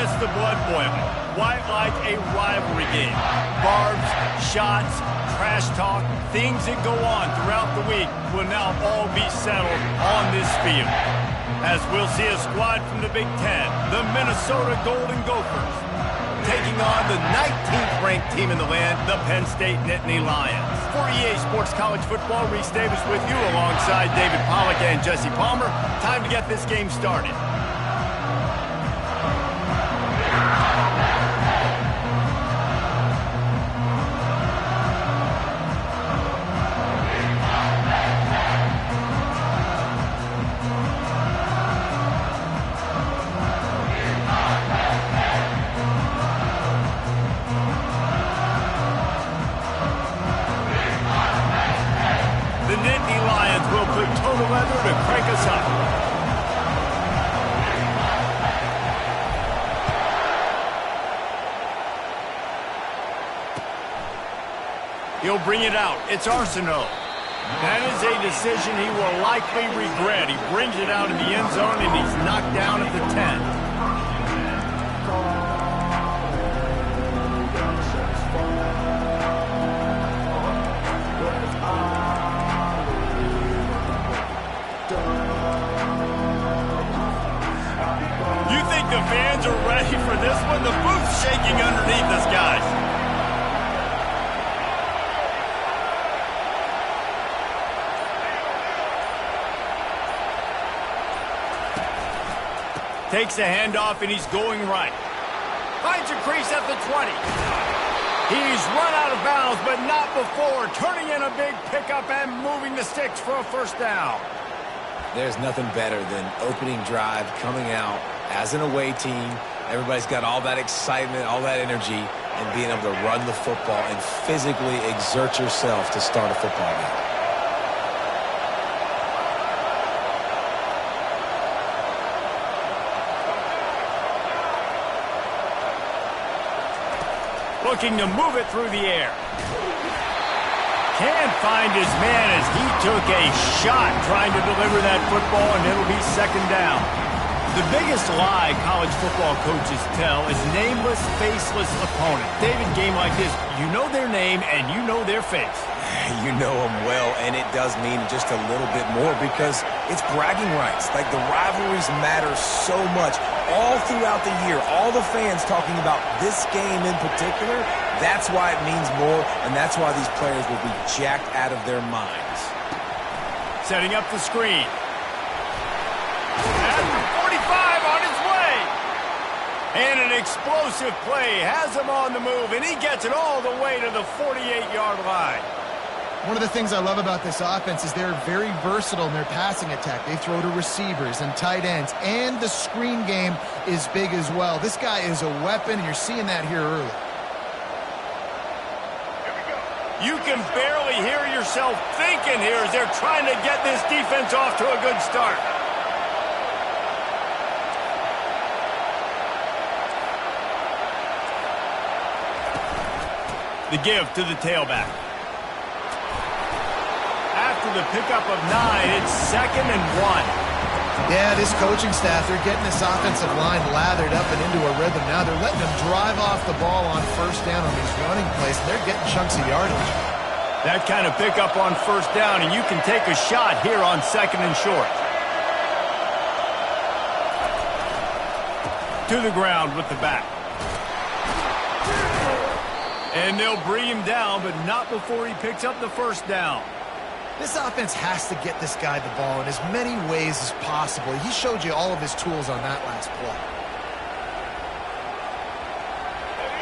gets the blood boiling. Quite like a rivalry game. Barbs, shots, trash talk, things that go on throughout the week will now all be settled on this field. As we'll see a squad from the Big Ten, the Minnesota Golden Gophers, taking on the 19th ranked team in the land, the Penn State Nittany Lions. For EA Sports College Football, Reese Davis with you alongside David Pollack and Jesse Palmer. Time to get this game started. The Nittany Lions will put total leather to crank us up. He'll bring it out. It's Arsenault. That is a decision he will likely regret. He brings it out in the end zone, and he's knocked down at the 10. The fans are ready for this one. The booth's shaking underneath us, guys. Takes a handoff, and he's going right. Finds a crease at the 20. He's run out of bounds, but not before. Turning in a big pickup and moving the sticks for a first down. There's nothing better than opening drive, coming out as an away team. Everybody's got all that excitement, all that energy, and being able to run the football and physically exert yourself to start a football game. Looking to move it through the air. Can't find his man as he took a shot trying to deliver that football, and it'll be second down. The biggest lie college football coaches tell is nameless, faceless opponent. David, game like this, you know their name and you know their face. You know them well, and it does mean just a little bit more because it's bragging rights. Like, the rivalries matter so much all throughout the year. All the fans talking about this game in particular, that's why it means more, and that's why these players will be jacked out of their minds. Setting up the screen. At the 45 on his way. And an explosive play has him on the move, and he gets it all the way to the 48-yard line. One of the things I love about this offense is they're very versatile in their passing attack. They throw to receivers and tight ends, and the screen game is big as well. This guy is a weapon, and you're seeing that here early. You can barely hear yourself thinking here as they're trying to get this defense off to a good start. The give to the tailback. After the pickup of 9, it's 2nd and 1. Yeah, this coaching staff, they're getting this offensive line lathered up and into a rhythm now. They're letting them drive off the ball on first down on these running plays, and they're getting chunks of yardage. That kind of pickup on first down, and you can take a shot here on 2nd and short. To the ground with the back. And they'll bring him down, but not before he picks up the first down. This offense has to get this guy the ball in as many ways as possible. He showed you all of his tools on that last play.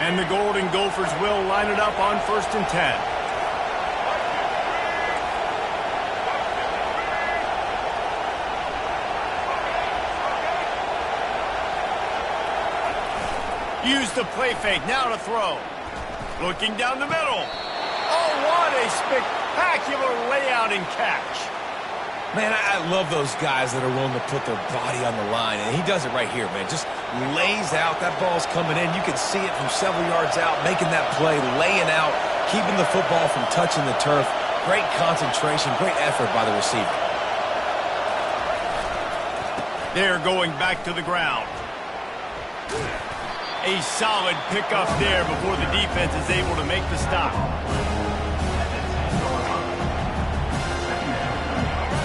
And the Golden Gophers will line it up on 1st and 10. Use the play fake, now to throw. Looking down the middle. Oh, what a spectacular layout and catch. Man, I love those guys that are willing to put their body on the line, and he does it right here, man. Just lays out. That ball's coming in. You can see it from several yards out, making that play, laying out, keeping the football from touching the turf. Great concentration, great effort by the receiver. They're going back to the ground. A solid pickup there before the defense is able to make the stop.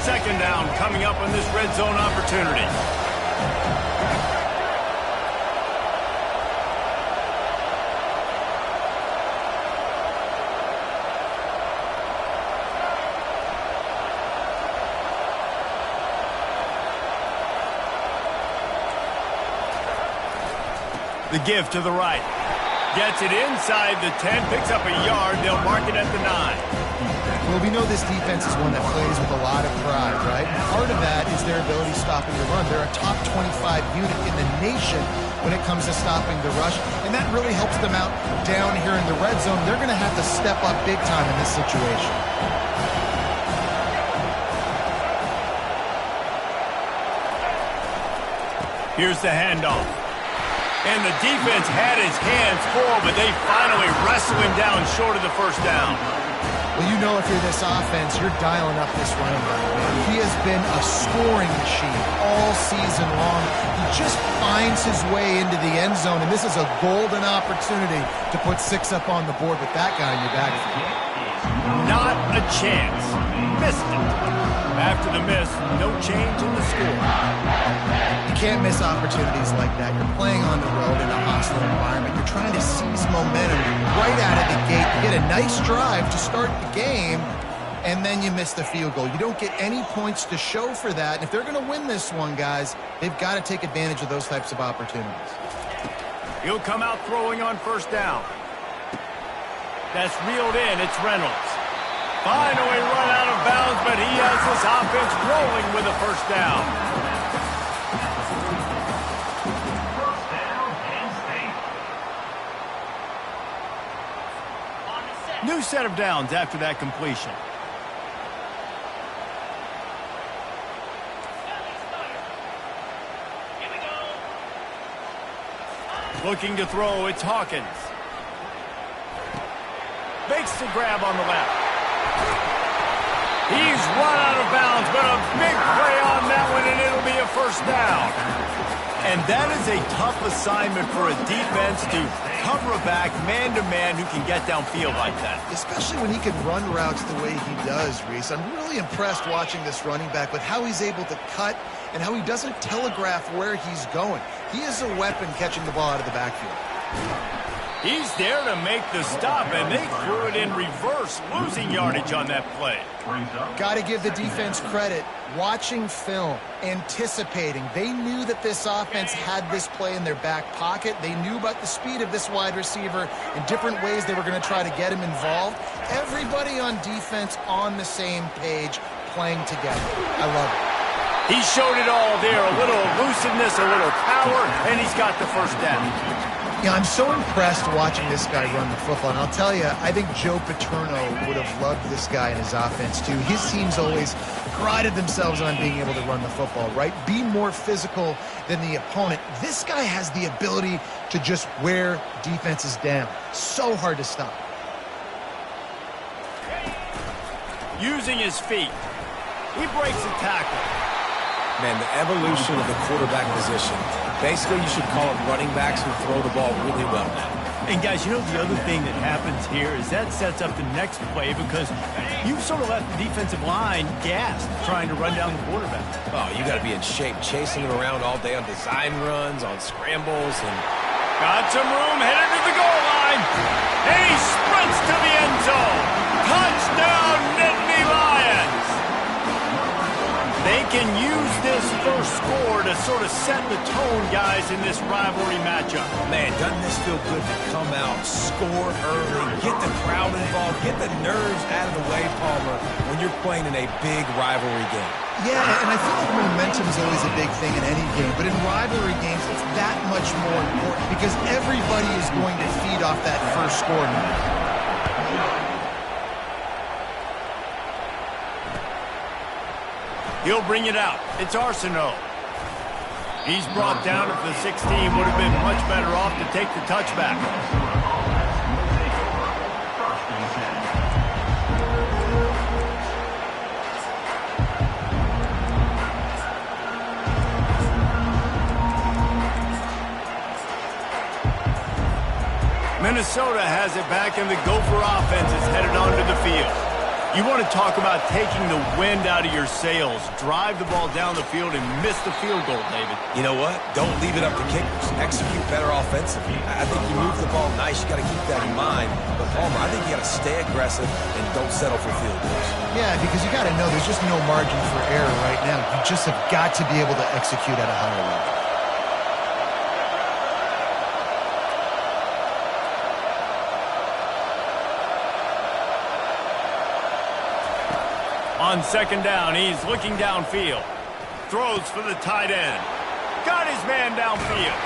Second down coming up on this red zone opportunity. The give to the right. Gets it inside the 10, picks up a yard. They'll mark it at the 9. Well, we know this defense is one that plays with a lot of pride, right? Part of that is their ability stopping the run. They're a top 25 unit in the nation when it comes to stopping the rush, and that really helps them out down here in the red zone. They're going to have to step up big time in this situation. Here's the handoff. And the defense had his hands full, but they finally wrestle him down short of the first down. Well, you know if you're this offense, you're dialing up this running back, man. He has been a scoring machine all season long. He just finds his way into the end zone, and this is a golden opportunity to put 6 up on the board with that guy in your backfield. Not a chance. Missed it. After the miss, no change in the score. You can't miss opportunities like that. You're playing on the road in a hostile environment. You're trying to seize momentum right out of the gate. You get a nice drive to start the game, and then you miss the field goal. You don't get any points to show for that. And if they're going to win this one, guys, they've got to take advantage of those types of opportunities. He'll come out throwing on first down. That's reeled in. It's Reynolds. Finally run out of bounds, but he has this offense rolling with a first down. New set of downs after that completion. Looking to throw, it's Hawkins. Makes the grab on the left. He's run out of bounds, but a big play on that one, and it'll be a first down. And that is a tough assignment for a defense to cover a back man-to-man who can get downfield like that. Especially when he can run routes the way he does, Reese. I'm really impressed watching this running back with how he's able to cut and how he doesn't telegraph where he's going. He is a weapon catching the ball out of the backfield. He's there to make the stop, and they threw it in reverse, losing yardage on that play. Got to give the defense credit. Watching film, anticipating. They knew that this offense had this play in their back pocket. They knew about the speed of this wide receiver in different ways they were going to try to get him involved. Everybody on defense on the same page, playing together. I love it. He showed it all there, a little elusiveness, a little power, and he's got the first down. Yeah, I'm so impressed watching this guy run the football. And I'll tell you, I think Joe Paterno would have loved this guy in his offense, too. His teams always prided themselves on being able to run the football, right? Be more physical than the opponent. This guy has the ability to just wear defenses down. So hard to stop. Using his feet. He breaks a tackle. Man, the evolution of the quarterback position. Basically, you should call it running backs who throw the ball really well. And guys, you know the other thing that happens here is that sets up the next play because you've sort of left the defensive line gassed trying to run down the quarterback. Oh, you got to be in shape, chasing him around all day on design runs, on scrambles, and got some room, headed to the goal line, and he sprints to the end zone. Touchdown, Nittany Lions! They can use this first score to sort of set the tone, guys, in this rivalry matchup. Man, doesn't this feel good to come out, score early, get the crowd involved, get the nerves out of the way, Palmer, when you're playing in a big rivalry game? Yeah, and I feel like momentum is always a big thing in any game, but in rivalry games, it's that much more important because everybody is going to feed off that first score now. He'll bring it out. It's Arsenault. He's brought down at the 16. Would have been much better off to take the touchback. Minnesota has it back, and the Gopher offense is headed onto the field. You want to talk about taking the wind out of your sails. Drive the ball down the field and miss the field goal, David. You know what? Don't leave it up to kickers. Execute better offensively. I think you move the ball nice. You got to keep that in mind. But, Palmer, I think you got to stay aggressive and don't settle for field goals. Yeah, because you got to know there's just no margin for error right now. You just have got to be able to execute at a higher level. On second down, he's looking downfield. Throws for the tight end. Got his man downfield.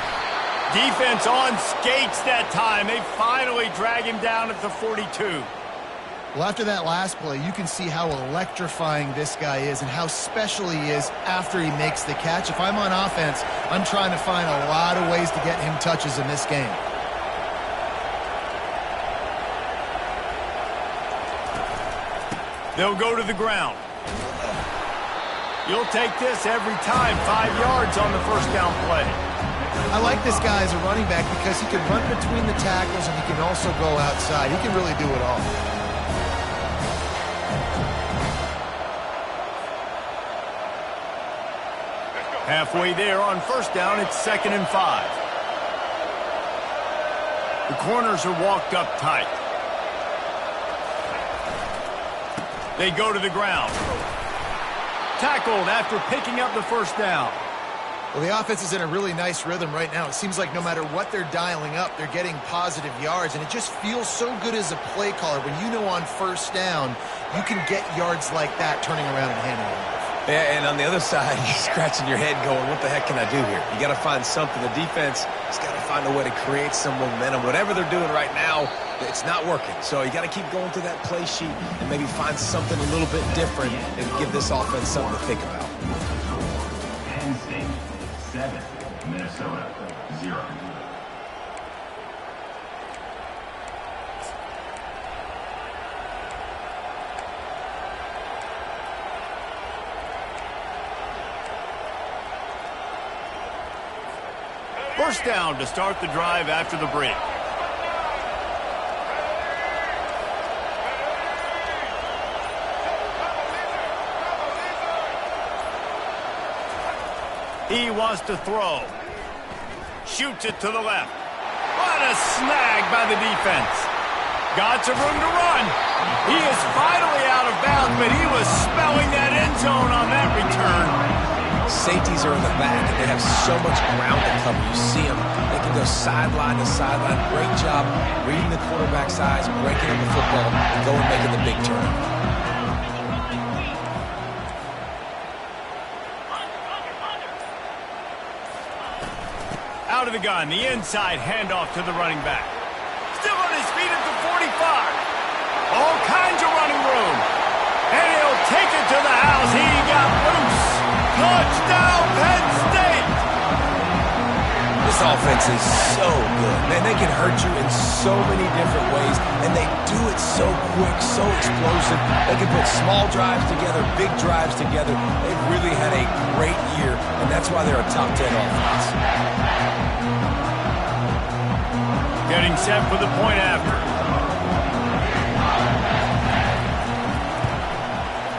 Defense on skates that time. They finally drag him down at the 42. Well, after that last play, you can see how electrifying this guy is and how special he is after he makes the catch. If I'm on offense, I'm trying to find a lot of ways to get him touches in this game. They'll go to the ground. You'll take this every time. 5 yards on the first down play. I like this guy as a running back because he can run between the tackles and he can also go outside. He can really do it all. Halfway there on first down, it's 2nd and 5. The corners are walked up tight. They go to the ground. Tackled after picking up the first down. Well, the offense is in a really nice rhythm right now. It seems like no matter what they're dialing up, they're getting positive yards, and it just feels so good as a play caller when you know on first down you can get yards like that turning around and handing it off. Yeah, and on the other side, you're scratching your head going, what the heck can I do here? You got to find something. The defense has got to find a way to create some momentum. Whatever they're doing right now, it's not working. So you got to keep going through that play sheet and maybe find something a little bit different and give this offense something to think about. Penn State 7, Minnesota 0. First down to start the drive after the break. He wants to throw. Shoots it to the left. What a snag by the defense. Got some room to run. He is finally out of bounds, but he was spelling that end zone on that return. Safeties are in the back, and they have so much ground to cover. You see them. They can go sideline to sideline. Great job reading the quarterback's eyes, breaking up the football, and going and making the big turn. Out of the gun, the inside handoff to the running back. Still on his feet at the 45. All kinds of running room. And he'll take it to the house. He got loose. Touchdown, Penn State! This offense is so good. Man, they can hurt you in so many different ways, and they do it so quick, so explosive. They can put small drives together, big drives together. They've really had a great year, and that's why they're a top 10 offense. Getting set for the point after.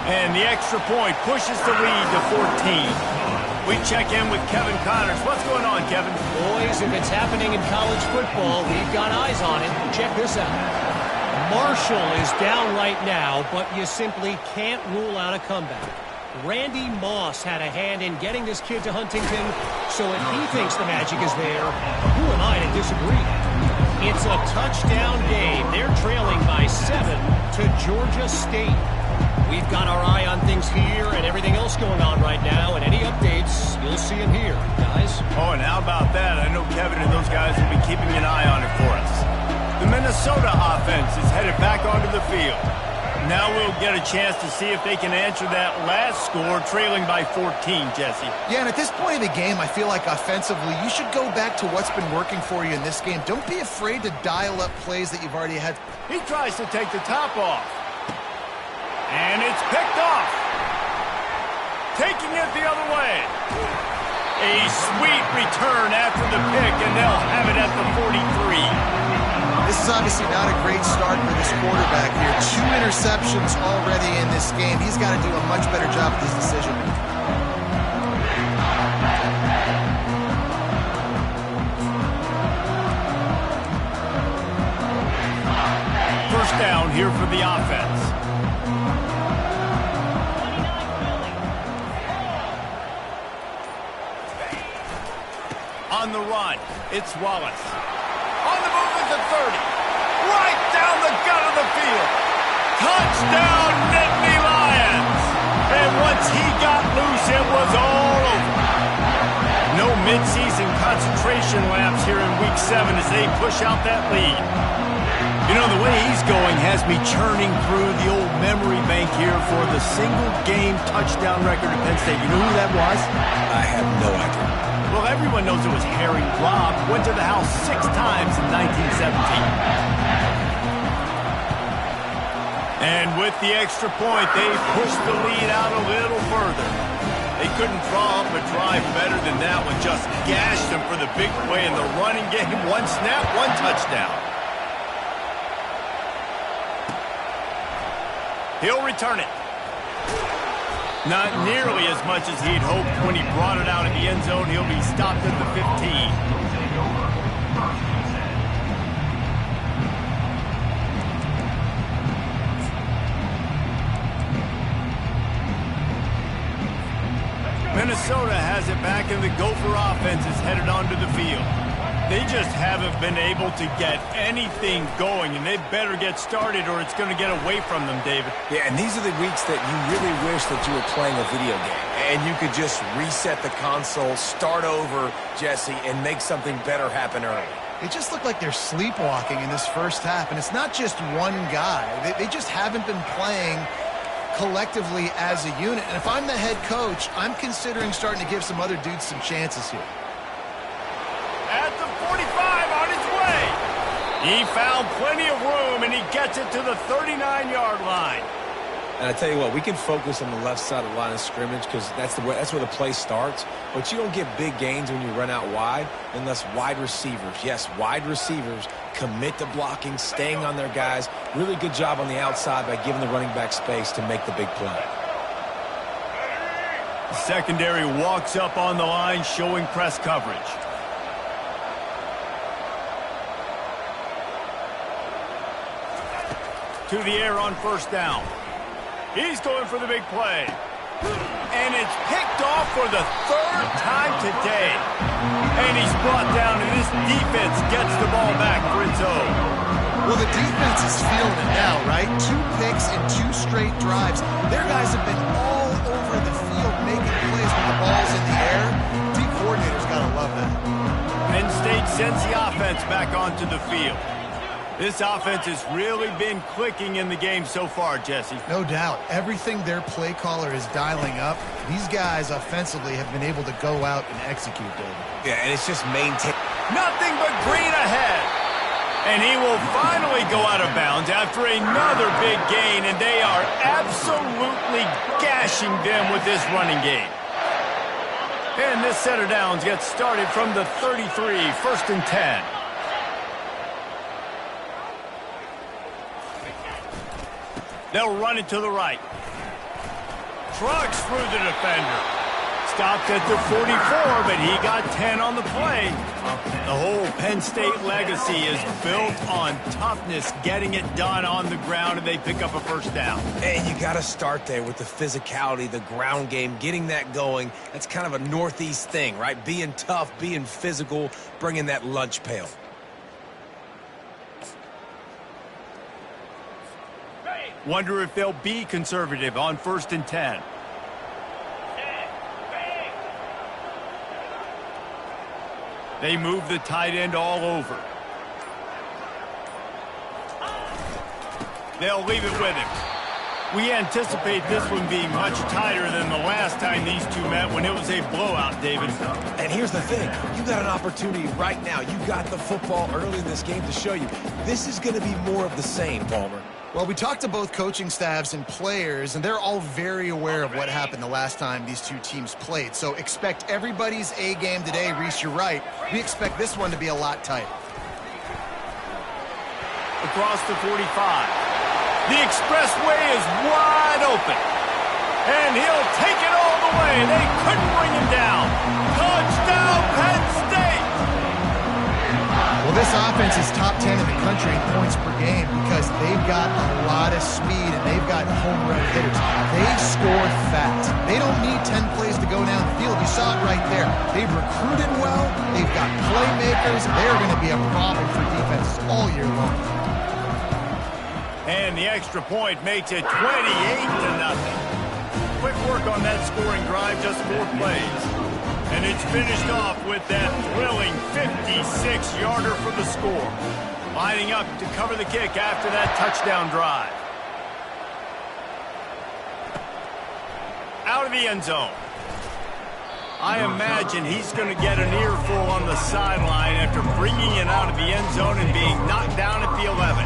And the extra point pushes the lead to 14. We check in with Kevin Connors. What's going on, Kevin? Boys, if it's happening in college football, we've got eyes on it. Check this out. Marshall is down right now, but you simply can't rule out a comeback. Randy Moss had a hand in getting this kid to Huntington, so if he thinks the magic is there, who am I to disagree? It's a touchdown game. They're trailing by 7 to Georgia State. We've got our eye on things here and everything else going on right now, and any updates, you'll see them here, guys. Oh, and how about that? I know Kevin and those guys will be keeping an eye on it for us. The Minnesota offense is headed back onto the field. Now we'll get a chance to see if they can answer that last score, trailing by 14, Jesse. Yeah, and at this point in the game, I feel like offensively, you should go back to what's been working for you in this game. Don't be afraid to dial up plays that you've already had. He tries to take the top off. And it's picked off. Taking it the other way. A sweet return after the pick, and they'll have it at the 43. This is obviously not a great start for this quarterback here. 2 interceptions already in this game. He's got to do a much better job with his decision making. First down here for the offense. On the run, it's Wallace. On the move is the 30. Right down the gut of the field. Touchdown, Nittany Lions. And once he got loose, it was all over. No midseason concentration laps here in Week 7 as they push out that lead. You know, the way he's going has me churning through the old memory bank here for the single-game touchdown record at Penn State. You know who that was? I have no idea. Well, everyone knows it was Harry Robb. Went to the house 6 times in 1917. And with the extra point, they pushed the lead out a little further. They couldn't draw up a drive better than that one. Just gashed them for the big play in the running game. 1 snap, 1 touchdown. He'll return it. Not nearly as much as he'd hoped when he brought it out in the end zone. He'll be stopped at the 15. Minnesota has it back, and the Gopher offense is headed onto the field. They just haven't been able to get anything going, and they better get started or it's going to get away from them, David. Yeah, and these are the weeks that you really wish that you were playing a video game and you could just reset the console, start over, Jesse, and make something better happen early. It just looked like they're sleepwalking in this first half, and it's not just one guy. They just haven't been playing collectively as a unit. And if I'm the head coach, I'm considering starting to give some other dudes some chances here. At the 45 on his way. He found plenty of room, and he gets it to the 39-yard line. And I tell you what, we can focus on the left side of the line of scrimmage because that's where the play starts. But you don't get big gains when you run out wide unless wide receivers, yes, wide receivers, commit to blocking, staying on their guys. Really good job on the outside by giving the running back space to make the big play. The secondary walks up on the line, showing press coverage. To the air on first down. He's going for the big play. And it's picked off for the 3rd time today. And he's brought down, and this defense gets the ball back for its own. Well, the defense is feeling it now, right? 2 picks in 2 straight drives. Their guys have been all over the field making plays when the ball's in the air. D coordinator's got to love that. Penn State sends the offense back onto the field. This offense has really been clicking in the game so far, Jesse. No doubt. Everything their play caller is dialing up, these guys offensively have been able to go out and execute, David. Yeah, and it's just maintain. Nothing but green ahead. And he will finally go out of bounds after another big gain, and they are absolutely gashing them with this running game. And this set of downs gets started from the 33, 1st and 10. They'll run it to the right. Trucks through the defender. Stopped at the 44, but he got 10 on the play. The whole Penn State legacy is built on toughness, getting it done on the ground, and they pick up a first down. And you got to start there with the physicality, the ground game, getting that going. That's kind of a Northeast thing, right? Being tough, being physical, bringing that lunch pail. Wonder if they'll be conservative on 1st and 10. They move the tight end all over. They'll leave it with him. We anticipate this one being much tighter than the last time these two met when it was a blowout, David. And here's the thing. You got an opportunity right now. You got the football early in this game to show you. This is going to be more of the same, Palmer. Well, we talked to both coaching staffs and players, and they're all very aware of what happened the last time these two teams played. So expect everybody's A game today. Reese, you're right. We expect this one to be a lot tighter. across the 45. The expressway is wide open. And he'll take it all the way. They couldn't bring him down. Touchdown, Penn State! Well, this offense is top 10 in the country in points per game because they've got a lot of speed and they've got home run hitters. They score fast. They don't need 10 plays to go down the field. You saw it right there. They've recruited well. They've got playmakers. They're going to be a problem for defenses all year long. And the extra point makes it 28-0. Quick work on that scoring drive, just 4 plays. And it's finished off with that thrilling 56-yarder for the score. Lining up to cover the kick after that touchdown drive. Out of the end zone. I imagine he's going to get an earful on the sideline after bringing it out of the end zone and being knocked down at the 11.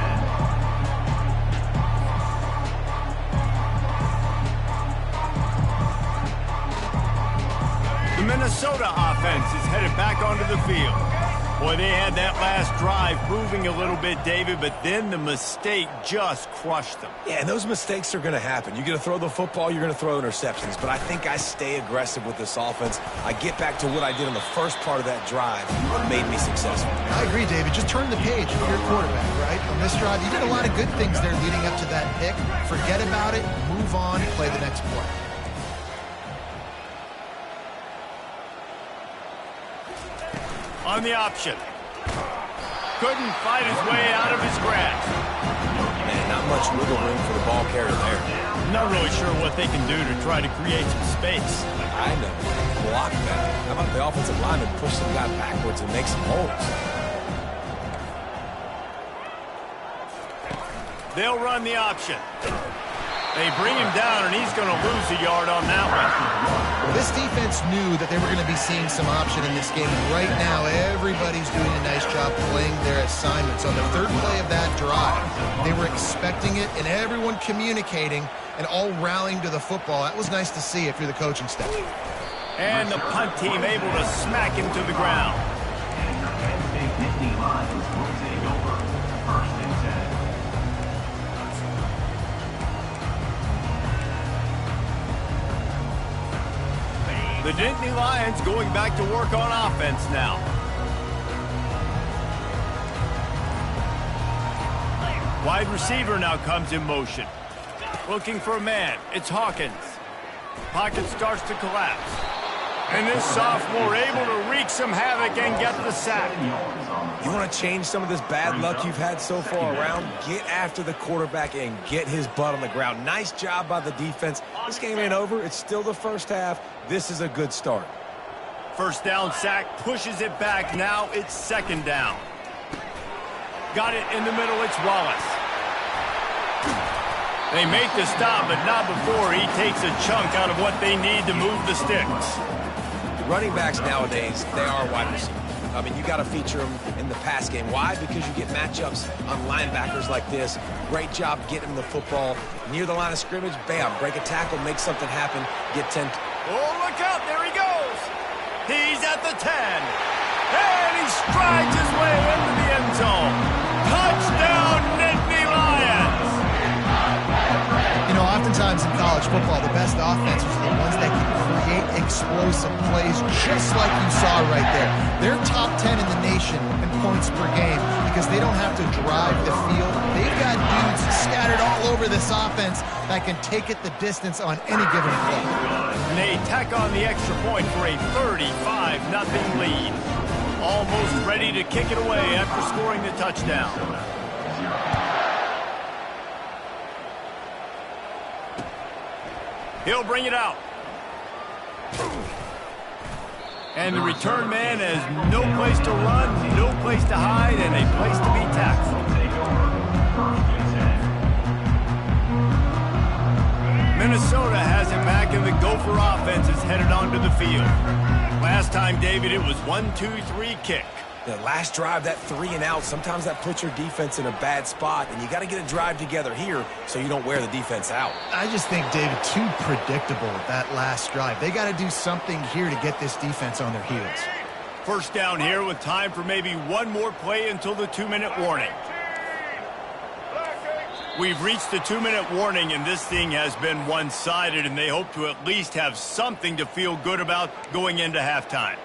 The Minnesota offense is headed back onto the field. Boy, they had that last drive moving a little bit, David, but then the mistake just crushed them. Yeah, and those mistakes are going to happen. You're going to throw the football, you're going to throw interceptions, but I think I stay aggressive with this offense. I get back to what I did in the first part of that drive that made me successful. I agree, David. Just turn the page for your quarterback, right? On this drive, you did a lot of good things there leading up to that pick. Forget about it, move on, play the next play. On the option. Couldn't fight his way out of his grasp. Man, not much wiggle room for the ball carrier there. Not really sure what they can do to try to create some space. I know. Block that. How about the offensive lineman push the guy backwards and make some holes? They'll run the option. They bring him down, and he's going to lose a yard on that one. Well, this defense knew that they were going to be seeing some option in this game. And right now, everybody's doing a nice job playing their assignments. On the third play of that drive, they were expecting it, and everyone communicating and all rallying to the football. That was nice to see if you're the coaching staff. And the punt team able to smack him to the ground. The Nittany Lions going back to work on offense now. Wide receiver now comes in motion. Looking for a man. It's Hawkins. Pocket starts to collapse. And this sophomore able to wreak some havoc and get the sack. You want to change some of this bad luck you've had so far around? Get after the quarterback and get his butt on the ground. Nice job by the defense. This game ain't over. It's still the first half. This is a good start. First down sack, pushes it back. Now it's second down. Got it in the middle. It's Wallace. They make the stop, but not before he takes a chunk out of what they need to move the sticks. Running backs nowadays, they are wide receivers. I mean, you got to feature them in the pass game. Why? Because you get matchups on linebackers like this. Great job getting the football near the line of scrimmage. Bam, break a tackle, make something happen, get 10. Oh, look out, there he goes. He's at the 10. And he strides his way into the end zone. Touchdown, Nittany Lions. You know, oftentimes in college football, the best offenses are the ones that can create explosive plays just like you saw right there. They're top 10 in the nation in points per game because they don't have to drive the field. They've got dudes scattered all over this offense that can take it the distance on any given play. And they tack on the extra point for a 35-0 lead. Almost ready to kick it away after scoring the touchdown. He'll bring it out. And the return man has no place to run, no place to hide, and a place to be tackled. Minnesota has it back, and the Gopher offense is headed onto the field. Last time, David, it was 1-2-3 kick. The last drive, that 3 and out, sometimes that puts your defense in a bad spot, and you got to get a drive together here so you don't wear the defense out. I just think, David, too predictable that last drive. They got to do something here to get this defense on their heels. First down here with time for maybe one more play until the 2-minute warning. We've reached the 2-minute warning, and this thing has been one-sided, and they hope to at least have something to feel good about going into halftime.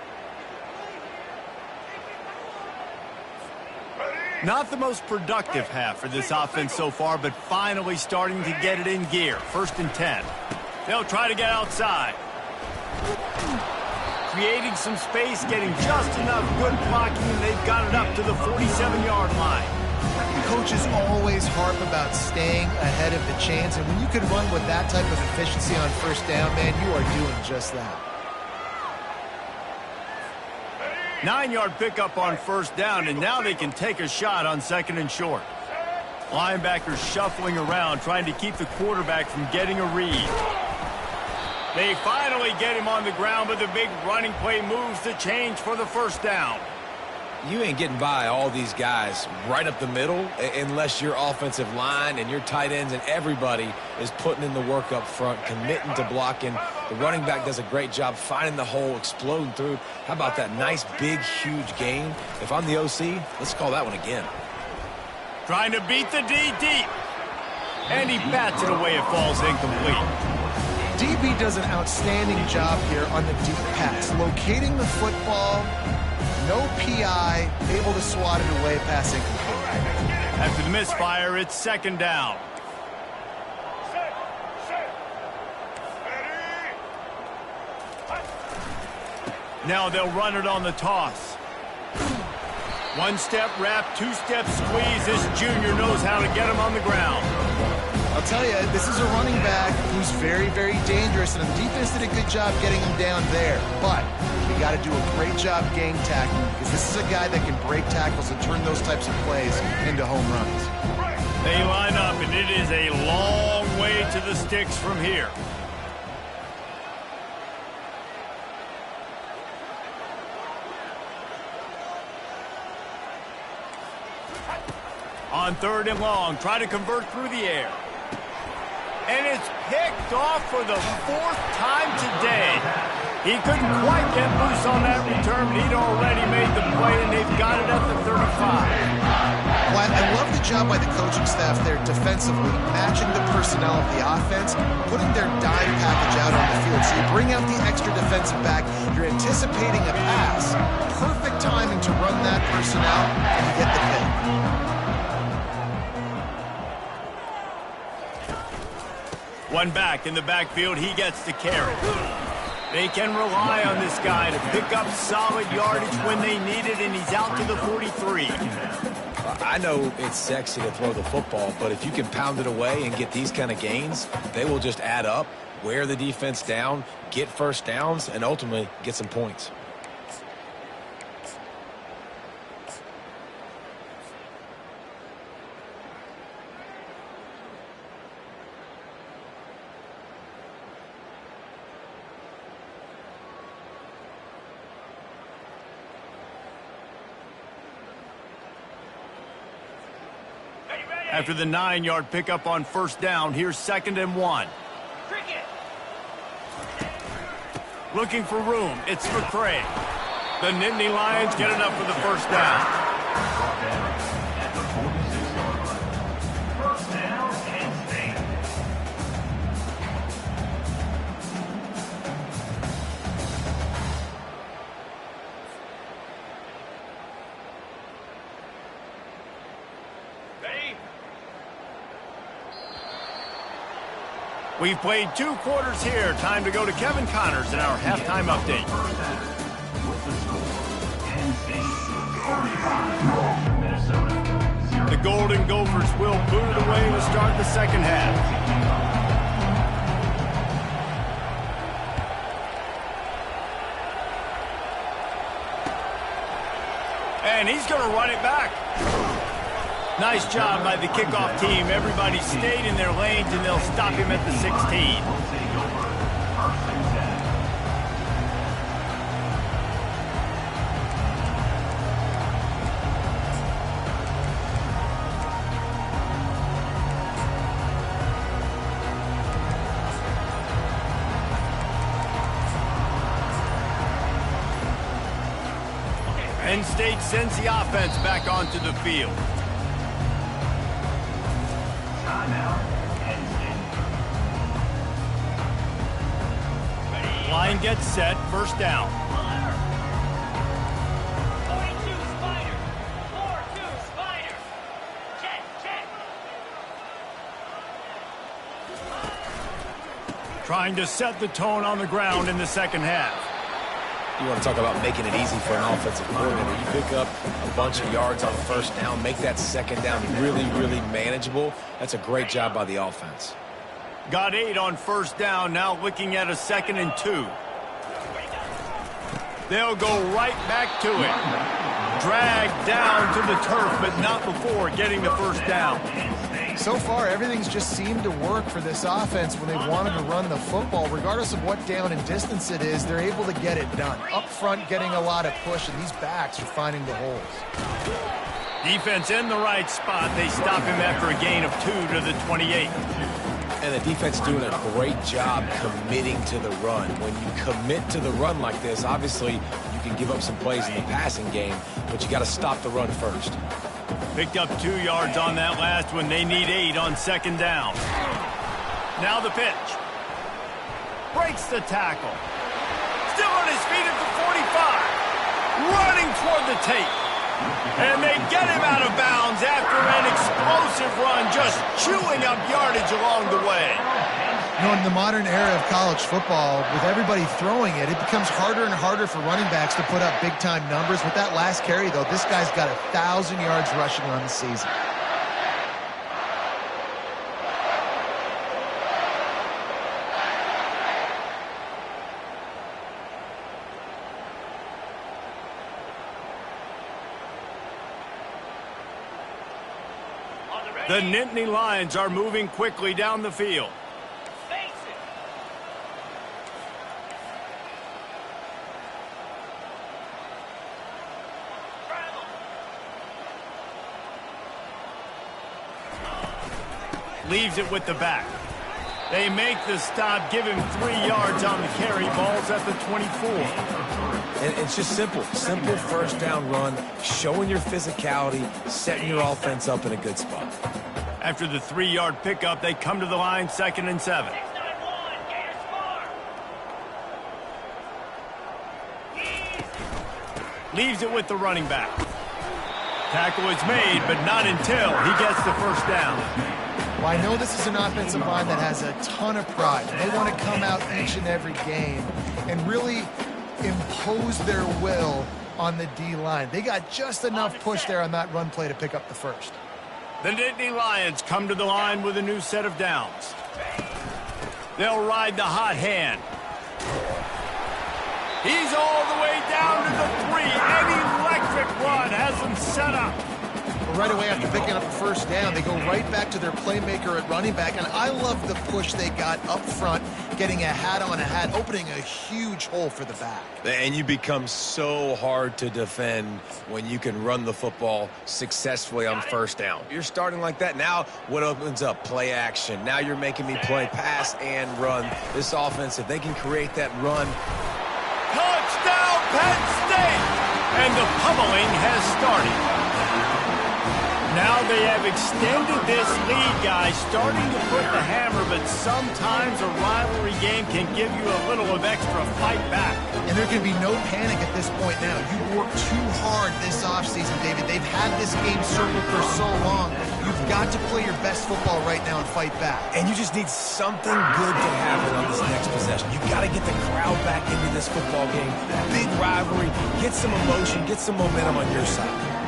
Not the most productive half for this offense so far, but finally starting to get it in gear. 1st and 10. They'll try to get outside. Creating some space, getting just enough good blocking, and they've got it up to the 47-yard line. Coaches always harp about staying ahead of the chains, and when you can run with that type of efficiency on 1st down, man, you are doing just that. 9-yard pickup on 1st down, and now they can take a shot on 2nd and short. Linebackers shuffling around, trying to keep the quarterback from getting a read. They finally get him on the ground, but the big running play moves the change for the 1st down. You ain't getting by all these guys right up the middle unless your offensive line and your tight ends and everybody is putting in the work up front, committing to blocking. The running back does a great job finding the hole, exploding through. How about that nice, big, huge gain? If I'm the OC, let's call that one again. Trying to beat the D deep. And he bats it away. It falls incomplete. DB does an outstanding job here on the deep pass, locating the football. No PI, able to swat it away, pass incomplete. After the misfire, it's 2nd down. Now they'll run it on the toss. 1-step wrap, 2-step squeeze. This junior knows how to get him on the ground. I'll tell you, this is a running back who's very, very dangerous, and the defense did a good job getting him down there. But you got to do a great job game tackling, because this is a guy that can break tackles and turn those types of plays into home runs. They line up, and it is a long way to the sticks from here. On 3rd and long, try to convert through the air. And it's picked off for the 4th time today. He couldn't quite get loose on that return, but he'd already made the play, and they've got it at the 35. Well, I love the job by the coaching staff there defensively, matching the personnel of the offense, putting their dime package out on the field. So you bring out the extra defensive back, you're anticipating a pass. Perfect timing to run that personnel, and you get the pick. One back in the backfield, he gets the carry. They can rely on this guy to pick up solid yardage when they need it, and he's out to the 43. I know it's sexy to throw the football, but if you can pound it away and get these kind of gains, they will just add up, wear the defense down, get 1st downs, and ultimately get some points. After the 9-yard pickup on 1st down, here's 2nd and 1. Looking for room. It's McCray. The Nittany Lions get enough for the 1st down. At the 46-yard line. 1st down and 8. We've played 2 quarters here. Time to go to Kevin Connors in our halftime update. With the score, Penn State 35, Minnesota 0. The Golden Gophers will boot it away to start the 2nd half. And he's going to run it back. Nice job by the kickoff team. Everybody stayed in their lanes, and they'll stop him at the 16. Penn State sends the offense back onto the field. timeout, Penn State. Line gets set, first down. 42 Spider. 4-2 Spider. Check, check. Trying to set the tone on the ground in the second half. You want to talk about making it easy for an offensive coordinator. You pick up a bunch of yards on first down, make that second down really, really manageable. That's a great job by the offense. Got 8 on first down, now looking at a 2nd and 2. They'll go right back to it. Dragged down to the turf, but not before getting the first down. So far, everything's just seemed to work for this offense when they wanted to run the football. Regardless of what down and distance it is, they're able to get it done. Up front, getting a lot of push, and these backs are finding the holes. Defense in the right spot. They stop him after a gain of 2 to the 28. And the defense doing a great job committing to the run. When you commit to the run like this, obviously you can give up some plays in the passing game, but you got to stop the run first. Picked up 2 yards on that last one. They need 8 on second down. Now the pitch. Breaks the tackle. Still on his feet at the 45. Running toward the tape. And they get him out of bounds after an explosive run, just chewing up yardage along the way. You know, in the modern era of college football, with everybody throwing it, it becomes harder and harder for running backs to put up big-time numbers. With that last carry, though, this guy's got 1,000 yards rushing on the season. The Nittany Lions are moving quickly down the field. Face it. Travel. Leaves it with the back. They make the stop, give him 3 yards on the carry. Ball's at the 24. And it's just simple first down run, showing your physicality, setting your offense up in a good spot. After the 3-yard pickup, they come to the line, 2nd and 7. 691, Gators farm. Leaves it with the running back. Tackle is made, but not until he gets the first down. Well, I know this is an offensive line that has a ton of pride. They want to come out each and every game and really impose their will on the D-line. They got just enough push there on that run play to pick up the first. The Nittany Lions come to the line with a new set of downs. They'll ride the hot hand. He's all the way down to the 3. An electric run has them set up. Right away after picking up the first down, they go right back to their playmaker at running back, and I love the push they got up front, getting a hat on a hat, opening a huge hole for the back. And you become so hard to defend when you can run the football successfully on first down. You're starting like that. Now what opens up? Play action. Now you're making me play pass and run. This offense, if they can create that run. Touchdown, Penn State! And the pummeling has started. Now they have extended this lead, guys, starting to put the hammer, but sometimes a rivalry game can give you a little of extra fight back. And there can be no panic at this point now. You worked too hard this offseason, David. They've had this game circled for so long. You've got to play your best football right now and fight back. And you just need something good to happen on this next possession. You've got to get the crowd back into this football game. Big rivalry. Get some emotion. Get some momentum on your side.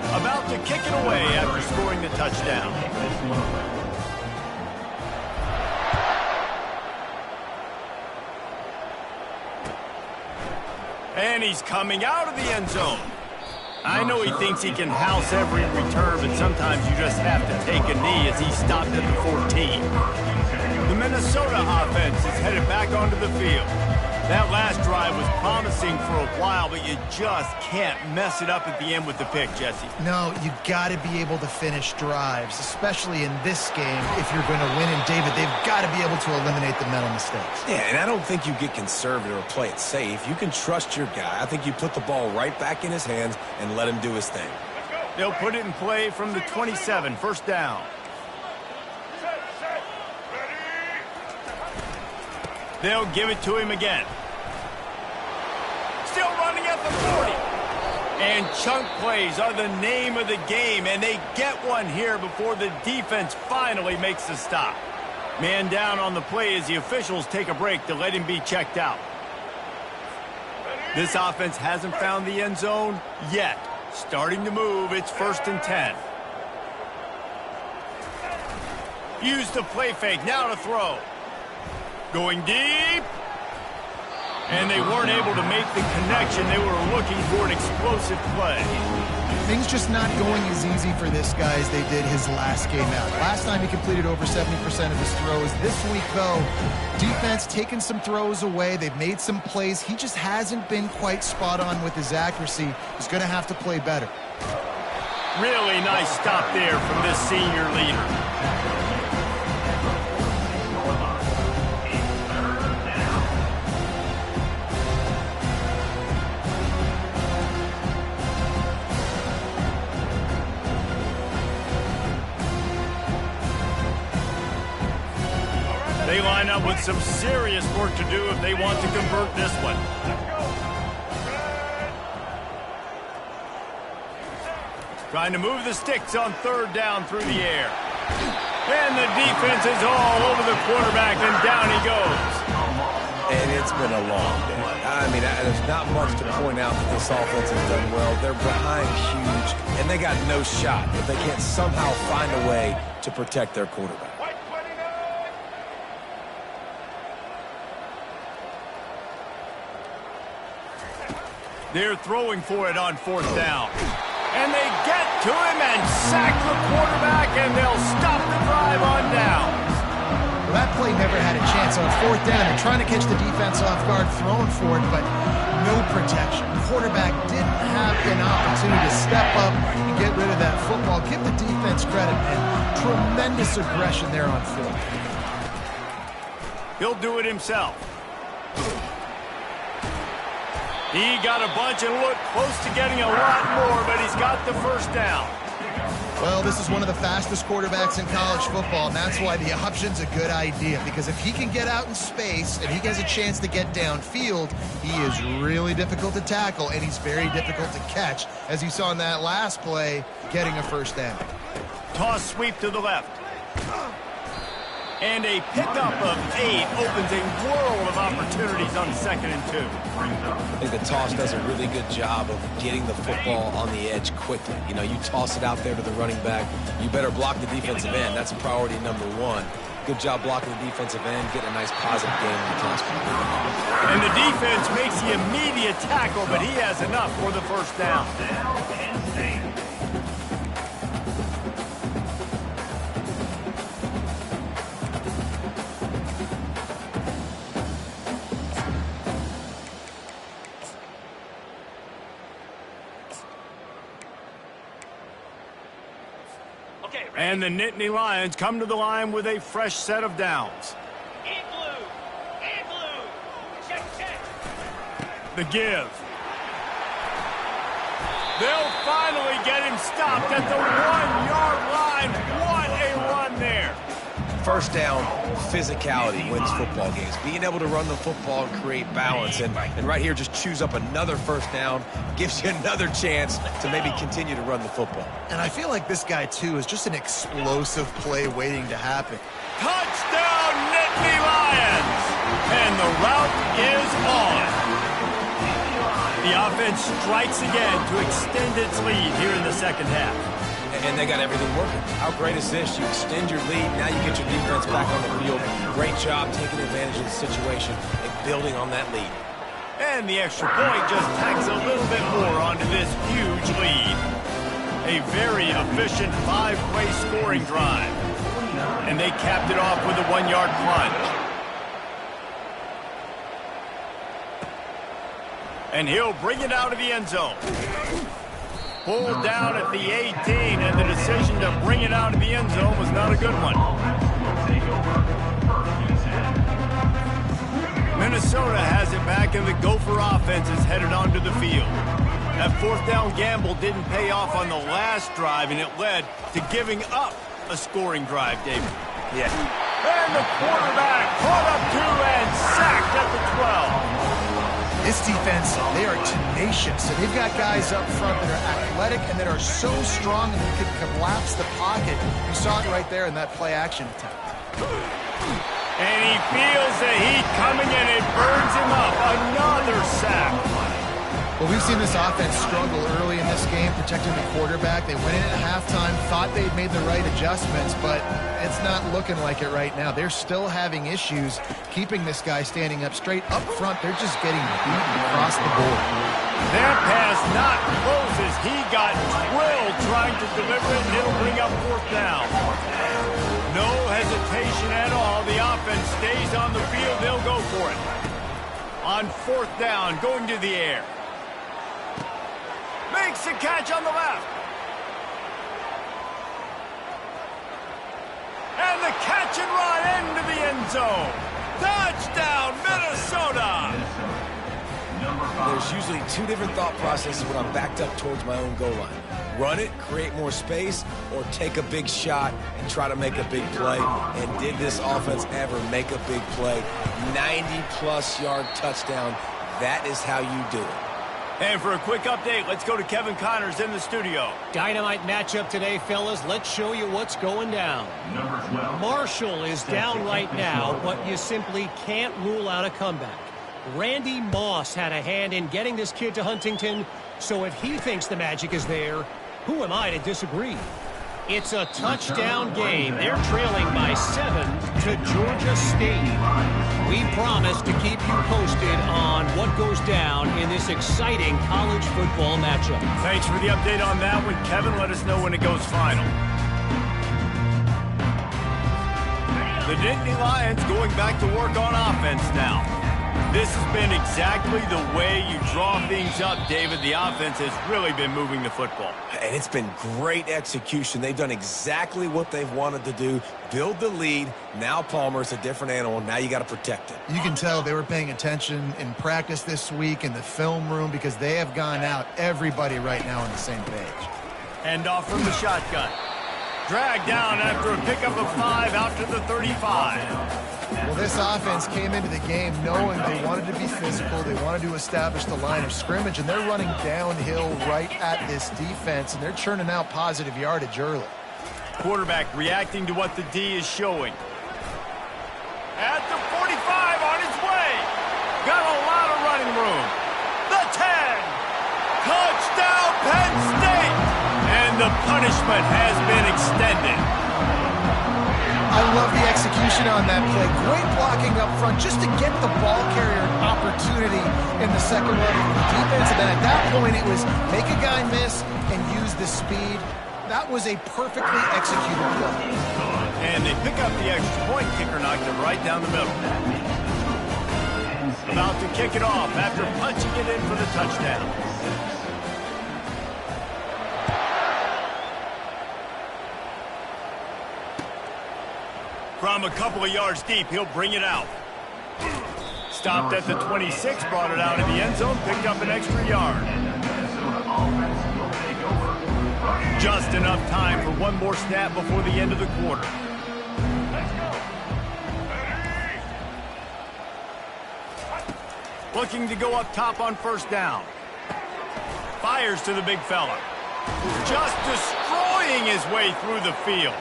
About to kick it away after scoring the touchdown. And he's coming out of the end zone. I know he thinks he can house every return, but sometimes you just have to take a knee as he stopped at the 14. The Minnesota offense is headed back onto the field. That last drive was promising for a while, but you just can't mess it up at the end with the pick, Jesse. No, you got to be able to finish drives, especially in this game. If you're going to win, and David, they've got to be able to eliminate the mental mistakes. Yeah, and I don't think you get conservative or play it safe. You can trust your guy. I think you put the ball right back in his hands and let him do his thing. They'll put it in play from the 27, first down. They'll give it to him again. Still running at the 40. And chunk plays are the name of the game, and they get one here before the defense finally makes the stop. Man down on the play as the officials take a break to let him be checked out. This offense hasn't found the end zone yet. Starting to move, it's 1st and 10. Use the play fake, now to throw. Going deep. And they weren't able to make the connection. They were looking for an explosive play. Things just not going as easy for this guy as they did his last game out. Last time he completed over 70% of his throws. This week, though, defense taking some throws away. They've made some plays. He just hasn't been quite spot on with his accuracy. He's going to have to play better. Really nice stop there from this senior leader. They line up with some serious work to do if they want to convert this one. Trying to move the sticks on 3rd down through the air. And the defense is all over the quarterback, and down he goes. And it's been a long day. I mean, there's not much to point out that this offense has done well. They're behind huge, and they got no shot if they can't somehow find a way to protect their quarterback. They're throwing for it on 4th down. And they get to him and sack the quarterback, and they'll stop the drive on downs. Well, that play never had a chance on 4th down. They're trying to catch the defense off guard, throwing for it, but no protection. Quarterback didn't have an opportunity to step up and get rid of that football. Give the defense credit, and tremendous aggression there on 4th. He'll do it himself. He got a bunch and looked close to getting a lot more, but he's got the 1st down. Well, this is one of the fastest quarterbacks in college football, and that's why the option's a good idea, because if he can get out in space and he has a chance to get downfield, he is really difficult to tackle, and he's very difficult to catch, as you saw in that last play, getting a 1st down. Toss sweep to the left. And a pickup of 8 opens a world of opportunities on 2nd and 2. I think the toss does a really good job of getting the football on the edge quickly. You know, you toss it out there to the running back. You better block the defensive end. That's priority number 1. Good job blocking the defensive end, getting a nice positive game in the toss. And the defense makes the immediate tackle, but he has enough for the 1st down. And the Nittany Lions come to the line with a fresh set of downs. Igloo! Igloo! Check, check! The give. They'll finally get him stopped at the 1-yard line. What a run there. 1st down, physicality wins football games. Being able to run the football and create balance. And right here, just choose up another 1st down, gives you another chance to maybe continue to run the football. And I feel like this guy, too, is just an explosive play waiting to happen. Touchdown, Nittany Lions! And the route is on. The offense strikes again to extend its lead here in the 2nd half. And they got everything working. How great is this? You extend your lead, now you get your defense back on the field. Great job taking advantage of the situation and building on that lead. And the extra point just tacks a little bit more onto this huge lead. A very efficient 5-play scoring drive. And they capped it off with a 1-yard plunge. And he'll bring it out of the end zone. Pulled down at the 18, and the decision to bring it out of the end zone was not a good one. Minnesota has it back, and the Gopher offense is headed onto the field. That fourth down gamble didn't pay off on the last drive, and it led to giving up a scoring drive, David. Yeah. And the quarterback caught up to and sacked at the 12. This defense, they are tenacious. And they've got guys up front that are athletic and that are so strong and can collapse the pocket. You saw it right there in that play-action attempt. And he feels the heat coming, and it burns him up. Another sack. Well, we've seen this offense struggle early in this game, protecting the quarterback. They went in at halftime, thought they'd made the right adjustments, but it's not looking like it right now. They're still having issues keeping this guy standing up straight. Up front, they're just getting beaten across the board. That pass not close as he got drilled trying to deliver it, and it'll bring up fourth down. No hesitation at all. The offense stays on the field. They'll go for it. On fourth down, going to the air. Makes the catch on the left. And the catch and run into the end zone. Touchdown, Minnesota. There's usually two different thought processes when I'm backed up towards my own goal line. Run it, create more space, or take a big shot and try to make a big play. And did this offense ever make a big play? 90-plus yard touchdown. That is how you do it. And for a quick update, let's go to Kevin Connors in the studio. Dynamite matchup today, fellas. Let's show you what's going down. Number 12. Marshall is down right now, but you simply can't rule out a comeback. Randy Moss had a hand in getting this kid to Huntington, so if he thinks the magic is there, who am I to disagree? It's a touchdown game. They're trailing by 7 to Georgia State. We promise to keep you posted on what goes down in this exciting college football matchup. Thanks for the update on that one, Kevin. Let us know when it goes final. The Nittany Lions going back to work on offense now. This has been exactly the way you draw things up, David. The offense has really been moving the football. And it's been great execution. They've done exactly what they've wanted to do. Build the lead. Now Palmer's a different animal. Now you got to protect it. You can tell they were paying attention in practice this week in the film room because they have gone out, everybody right now on the same page. Hand off from the shotgun. Dragged down after a pickup of 5 out to the 35. Well, this offense came into the game knowing they wanted to be physical. They wanted to establish the line of scrimmage, and they're running downhill right at this defense, and they're churning out positive yardage early. Quarterback reacting to what the D is showing. At the 45 on his way. Got a lot of running room. The 10. Touchdown, Penn State. And the punishment has been extended. I love the execution on that play. Great blocking up front just to get the ball carrier an opportunity in the second level of the defense. And then at that point, it was make a guy miss and use the speed. That was a perfectly executed play. And they pick up the extra point. Kicker knocked it right down the middle. About to kick it off after punching it in for the touchdown. From a couple of yards deep, he'll bring it out. Stopped at the 26, brought it out in the end zone, picked up an extra yard. Just enough time for one more snap before the end of the quarter. Looking to go up top on first down. Fires to the big fella. Just destroying his way through the field.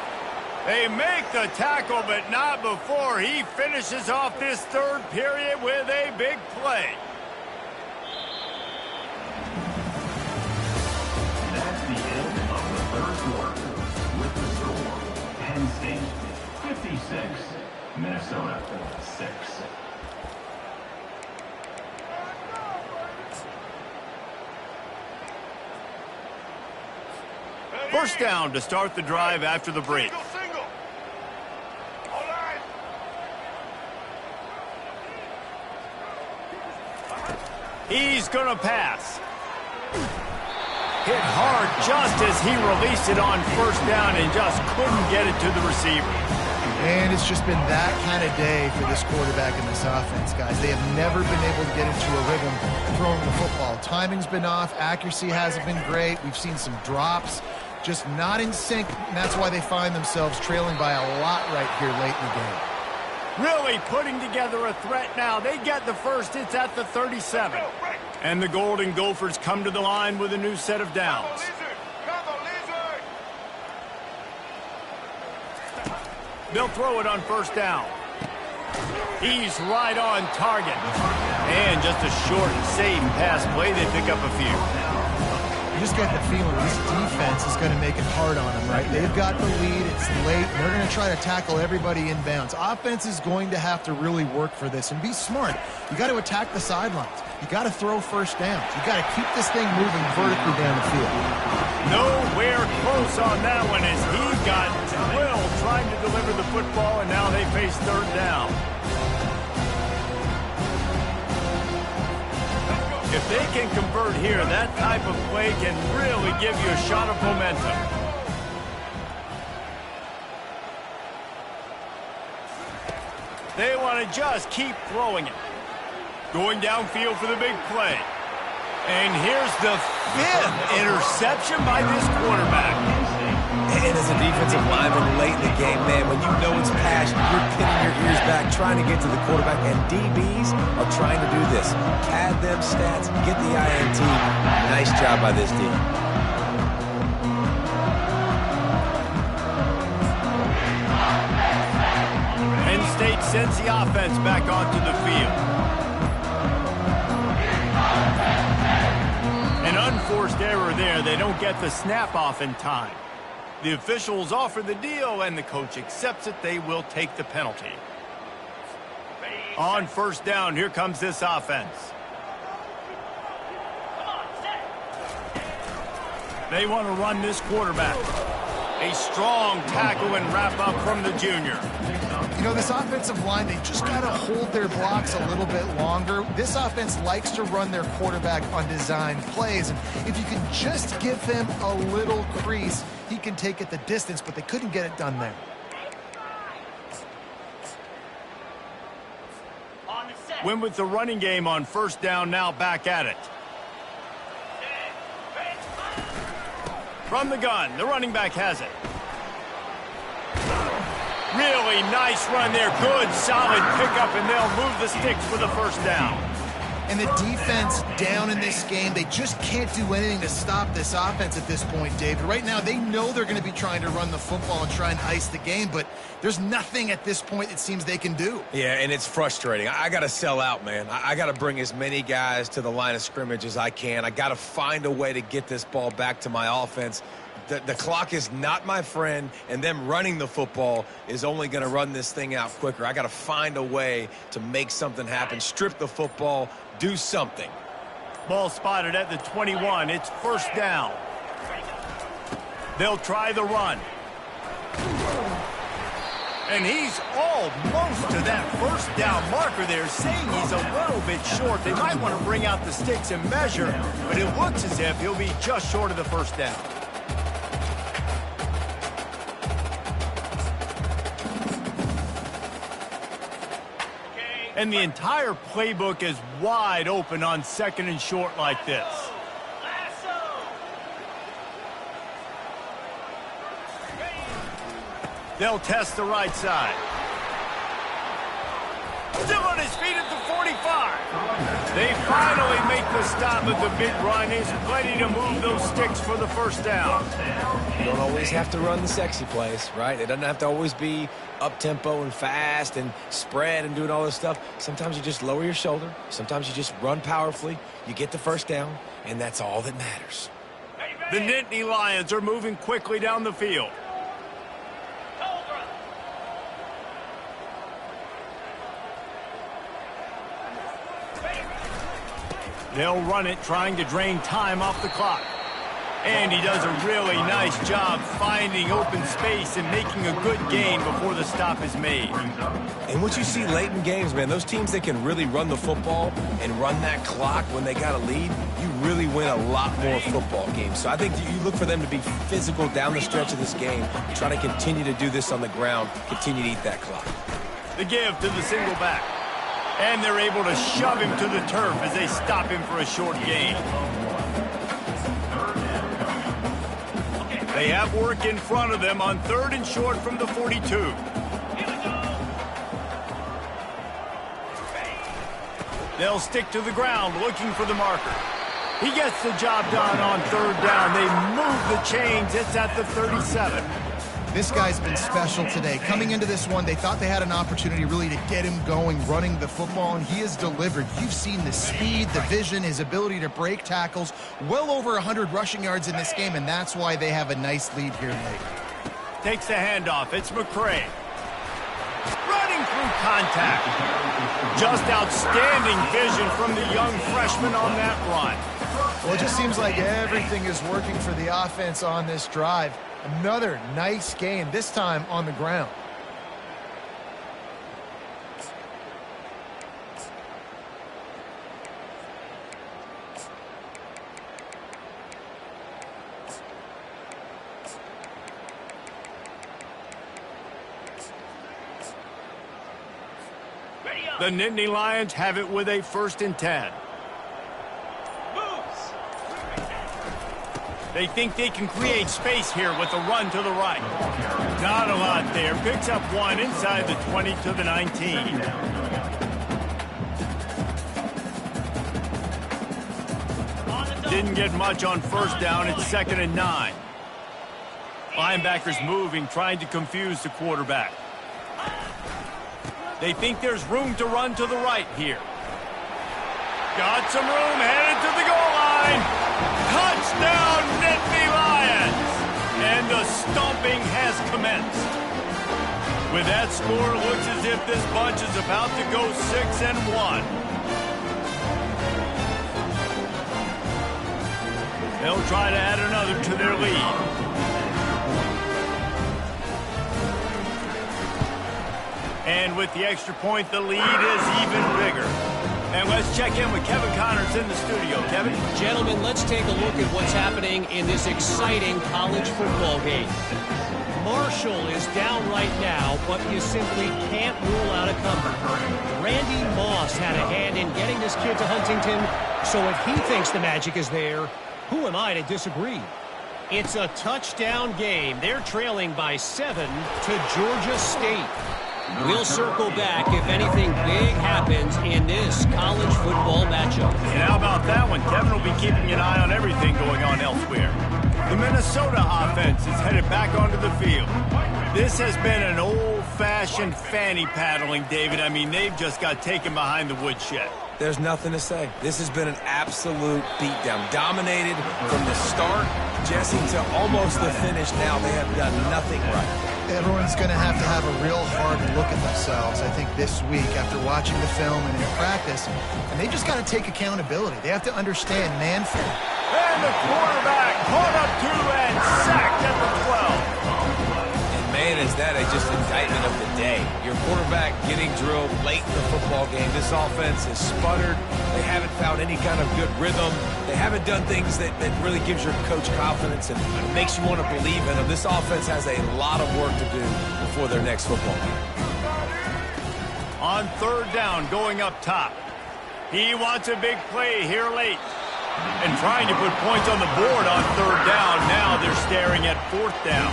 They make the tackle, but not before he finishes off this third period with a big play. That's the end of the third quarter. With the score, Penn State 56, Minnesota 6. First down to start the drive after the break. He's going to pass. Hit hard just as he released it on first down and just couldn't get it to the receiver. And it's just been that kind of day for this quarterback in this offense, guys. They have never been able to get into a rhythm throwing the football. Timing's been off. Accuracy hasn't been great. We've seen some drops. Just not in sync, and that's why they find themselves trailing by a lot right here late in the game. Really putting together a threat now. They get the first. It's at the 37. And the Golden Gophers come to the line with a new set of downs. They'll throw it on first down. He's right on target. And just a short, safe pass play. They pick up a few. You just get the feeling this defense is going to make it hard on them, right? They've got the lead. It's late. And they're going to try to tackle everybody inbounds. Offense is going to have to really work for this and be smart. You got to attack the sidelines. You got to throw first downs. You got to keep this thing moving vertically down the field. Nowhere close on that one as he got Will trying to deliver the football, and now they face third down. If they can convert here, that type of play can really give you a shot of momentum. They want to just keep throwing it. Going downfield for the big play. And here's the 5th interception by this quarterback. And as a defensive lineman late in the game, man, when you know it's passion, you're pinning your ears back, trying to get to the quarterback, and DBs are trying to do this. Pad them stats, get the INT. Nice job by this D. Penn State sends the offense back onto the field. An unforced error there. They don't get the snap off in time. The officials offer the deal, and the coach accepts it. They will take the penalty. On first down, here comes this offense. They want to run this quarterback. A strong tackle and wrap up from the junior. You know, this offensive line, they just got to hold their blocks a little bit longer. This offense likes to run their quarterback on design plays. And if you can just give him a little crease, he can take it the distance, but they couldn't get it done there. Win with the running game on first down, now back at it. From the gun, the running back has it. Really nice run there. Good, solid pickup, and they'll move the sticks for the first down. And the defense down in this game, they just can't do anything to stop this offense at this point, David. Right now, they know they're going to be trying to run the football and try and ice the game, but there's nothing at this point it seems they can do. Yeah, and it's frustrating. I got to sell out, man. I got to bring as many guys to the line of scrimmage as I can. I got to find a way to get this ball back to my offense. The clock is not my friend, and them running the football is only going to run this thing out quicker. I got to find a way to make something happen, strip the football, do something. Ball spotted at the 21. It's first down. They'll try the run. And he's almost to that first down marker there, saying he's a little bit short. They might want to bring out the sticks and measure, but it looks as if he'll be just short of the first down. And the entire playbook is wide open on second and short like this. They'll test the right side. Still on his feet at the 45. They finally make the stop at the big run. He's ready to move those sticks for the first down. You don't always have to run the sexy plays, right? It doesn't have to always be up-tempo and fast and spread and doing all this stuff. Sometimes you just lower your shoulder. Sometimes you just run powerfully. You get the first down, and that's all that matters. The Nittany Lions are moving quickly down the field. They'll run it, trying to drain time off the clock. And he does a really nice job finding open space and making a good gain before the stop is made. And what you see late in games, man, those teams that can really run the football and run that clock when they got a lead, you really win a lot more football games. So I think you look for them to be physical down the stretch of this game, try to continue to do this on the ground, continue to eat that clock. The give to the single back. And they're able to shove him to the turf as they stop him for a short gain. They have work in front of them on 3rd and short from the 42. They'll stick to the ground looking for the marker. He gets the job done on 3rd down. They move the chains. It's at the 37. This guy's been special today. Coming into this one, they thought they had an opportunity really to get him going, running the football, and he has delivered. You've seen the speed, the vision, his ability to break tackles. Well over 100 rushing yards in this game, and that's why they have a nice lead here late. Takes the handoff. It's McCray. Running through contact. Just outstanding vision from the young freshman on that run. Well, it just seems like everything is working for the offense on this drive. Another nice gain, this time on the ground. The Nittany Lions have it with a 1st and 10. They think they can create space here with a run to the right. Not a lot there. Picks up 1 inside the 20 to the 19. Didn't get much on 1st down. It's 2nd and 9. Linebackers moving, trying to confuse the quarterback. They think there's room to run to the right here. Got some room, headed to the goal line. Touchdown, Nittany Lions! And the stomping has commenced. With that score, it looks as if this bunch is about to go 6-1. They'll try to add another to their lead. And with the extra point, the lead is even bigger. And let's check in with Kevin Connors in the studio. Kevin? Gentlemen, let's take a look at what's happening in this exciting college football game. Marshall is down right now, but you simply can't rule out a comeback. Randy Moss had a hand in getting this kid to Huntington, so if he thinks the magic is there, who am I to disagree? It's a touchdown game. They're trailing by 7 to Georgia State. We'll circle back if anything big happens in this college football matchup. And how about that one? Kevin will be keeping an eye on everything going on elsewhere. The Minnesota offense is headed back onto the field. This has been an old-fashioned fanny paddling, David. I mean, they've just got taken behind the woodshed. There's nothing to say. This has been an absolute beatdown. Dominated from the start, Jesse, to almost the finish now. They have done nothing right. Everyone's going to have a real hard look at themselves, I think, this week after watching the film and in practice. And they just got to take accountability. They have to understand man-free. And the quarterback caught up to and sacked at the 12. And man, is that just indictment of the day. Your quarterback getting drilled late in the football game. This offense has sputtered. They haven't found any kind of good rhythm. They haven't done things that really gives your coach confidence and makes you want to believe in them. This offense has a lot of work to do before their next football game. On 3rd down, going up top. He wants a big play here late. And trying to put points on the board on 3rd down. Now they're staring at 4th down.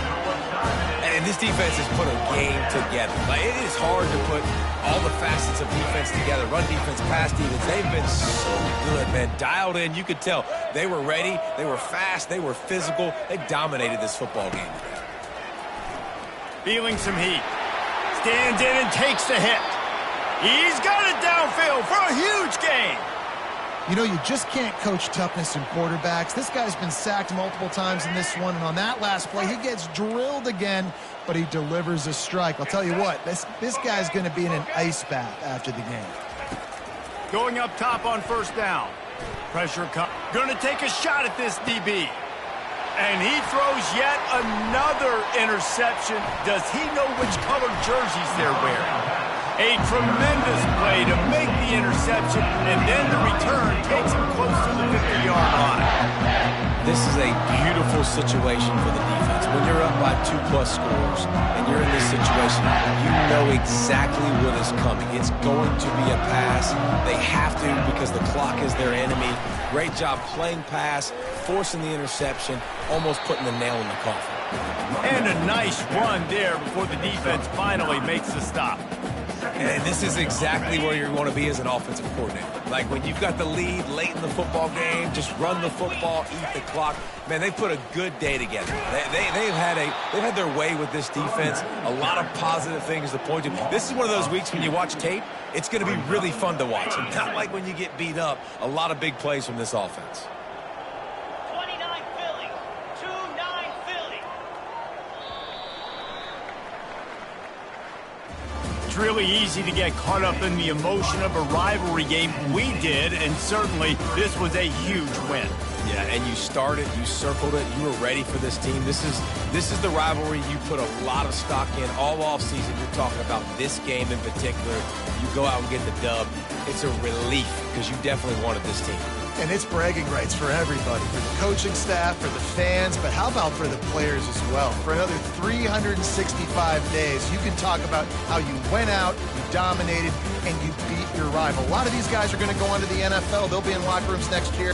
And this defense has put a game together. Like, it is hard to put all the facets of defense together. Run defense, pass defense. They've been so good, man. Dialed in. You could tell they were ready. They were fast. They were physical. They dominated this football game today. Feeling some heat. Stands in and takes the hit. He's got it downfield for a huge gain. You know, you just can't coach toughness in quarterbacks. This guy's been sacked multiple times in this one, and on that last play, he gets drilled again, but he delivers a strike. I'll tell you what, this guy's going to be in an ice bath after the game. Going up top on 1st down. Pressure going to take a shot at this DB. And he throws yet another interception. Does he know which color jerseys they're wearing? A tremendous play to make the interception, and then the return takes him close to the 50-yard line. This is a beautiful situation for the defense. When you're up by 2+ scores and you're in this situation, you know exactly what is coming. It's going to be a pass. They have to because the clock is their enemy. Great job playing pass, forcing the interception, almost putting the nail in the coffin. And a nice run there before the defense finally makes the stop. And this is exactly where you want to be as an offensive coordinator. Like when you've got the lead late in the football game, just run the football, eat the clock. Man, they put a good day together. They've had their way with this defense. A lot of positive things to point to. This is one of those weeks when you watch tape, it's going to be really fun to watch. Not like when you get beat up. A lot of big plays from this offense. 29 Philly. 2-9 Philly. It's really easy to get caught up in the emotion of a rivalry game. We did, and certainly this was a huge win. Yeah, and you started, you circled it, you were ready for this team. This is the rivalry you put a lot of stock in all offseason. You're talking about this game in particular. You go out and get the dub. It's a relief because you definitely wanted this team. And it's bragging rights for everybody, for the coaching staff, for the fans, but how about for the players as well? For another 365 days, you can talk about how you went out, you dominated, and you beat your rival. A lot of these guys are going to go on to the NFL. They'll be in locker rooms next year.